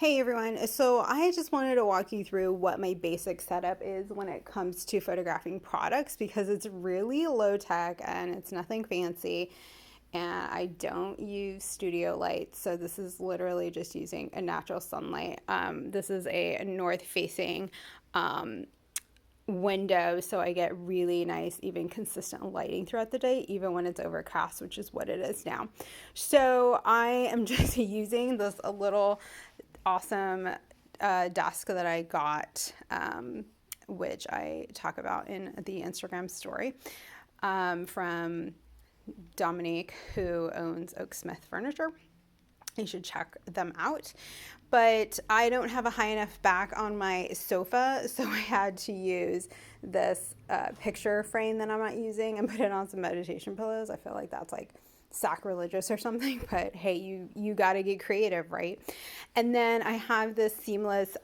Hey everyone, so I just wanted to walk you through what my basic setup is when it comes to photographing products because it's really low tech and it's nothing fancy and I don't use studio lights, so this is literally just using a natural sunlight. This is a north facing um, window, so I get really nice, even consistent lighting throughout the day, even when it's overcast, which is what it is now. So I am just using this a little awesome desk that I got, which I talk about in the Instagram story from Dominique, who owns Oaksmith Furniture. You should check them out. But I don't have a high enough back on my sofa, so I had to use this picture frame that I'm not using and put it on some meditation pillows. I feel like that's like sacrilegious or something, but hey, you got to get creative, right? And then I have this seamless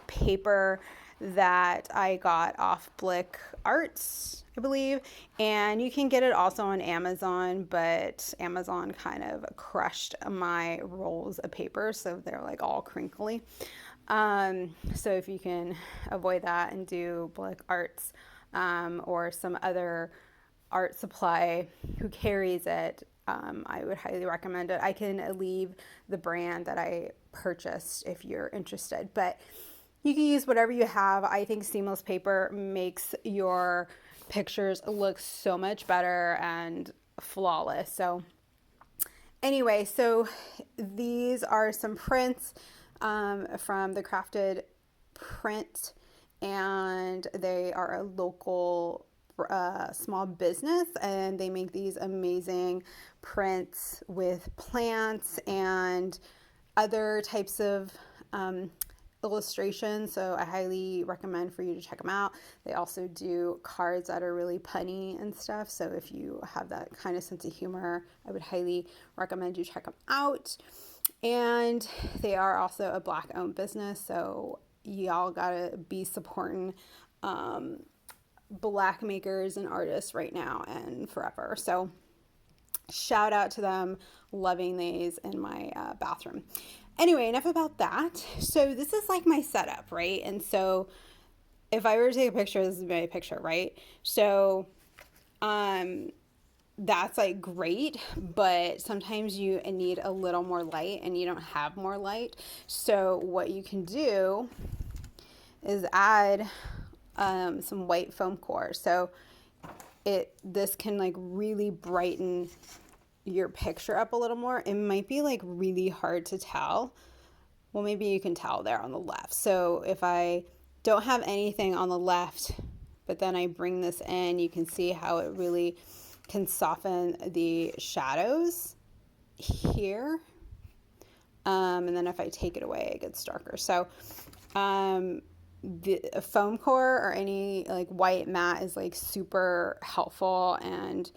paper that I got off Blick Arts, I believe, and you can get it also on Amazon, but Amazon kind of crushed my rolls of paper, so they're like all crinkly. So if you can avoid that and do Blick Arts or some other art supply who carries it, I would highly recommend it. I can leave the brand that I purchased if you're interested, but you can use whatever you have. I think seamless paper makes your pictures look so much better and flawless. So anyway, so these are some prints from the Crafted Print, and they are a local small business, and they make these amazing prints with plants and other types of illustration. So I highly recommend for you to check them out. They also do cards that are really punny and stuff. So if you have that kind of sense of humor, I would highly recommend you check them out. And they are also a Black owned business. So y'all gotta be supporting Black makers and artists right now and forever. So shout out to them. Loving these in my bathroom. Anyway, enough about that. So this is like my setup, right? And so if I were to take a picture, this is my picture, right? So um that's like great, but sometimes you need a little more light and you don't have more light. So what you can do is add some white foam core. So this can like really brighten your picture up a little more. It might be like really hard to tell. Well, maybe you can tell there on the left. So if I don't have anything on the left, but then I bring this in, you can see how it really can soften the shadows here. And then if I take it away, it gets darker. So the foam core or any like white matte is like super helpful and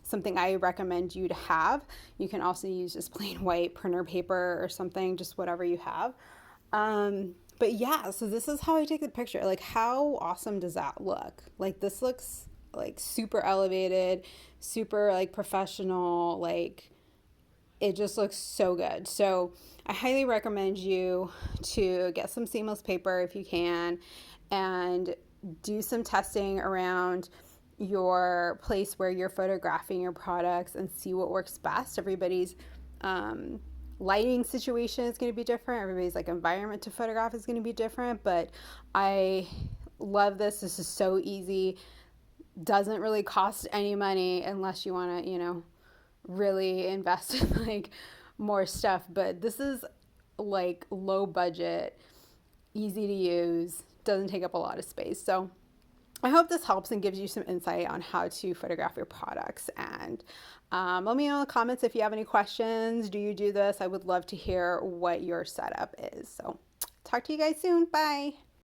something I recommend you to have. You can also use just plain white printer paper or something, just whatever you have. But yeah, so this is how I take the picture. Like, how awesome does that look? Like, this looks like super elevated, super like professional, like it just looks so good. So I highly recommend you to get some seamless paper if you can and do some testing around your place where you're photographing your products and see what works best. Everybody's lighting situation is going to be different. Everybody's like environment to photograph is going to be different, but I love this. This is so easy. Doesn't really cost any money unless you want to, really invest in like more stuff, but this is like low budget, easy to use, doesn't take up a lot of space. So I hope this helps and gives you some insight on how to photograph your products. And let me know in the comments if you have any questions. Do you do this? I would love to hear what your setup is. So talk to you guys soon. Bye.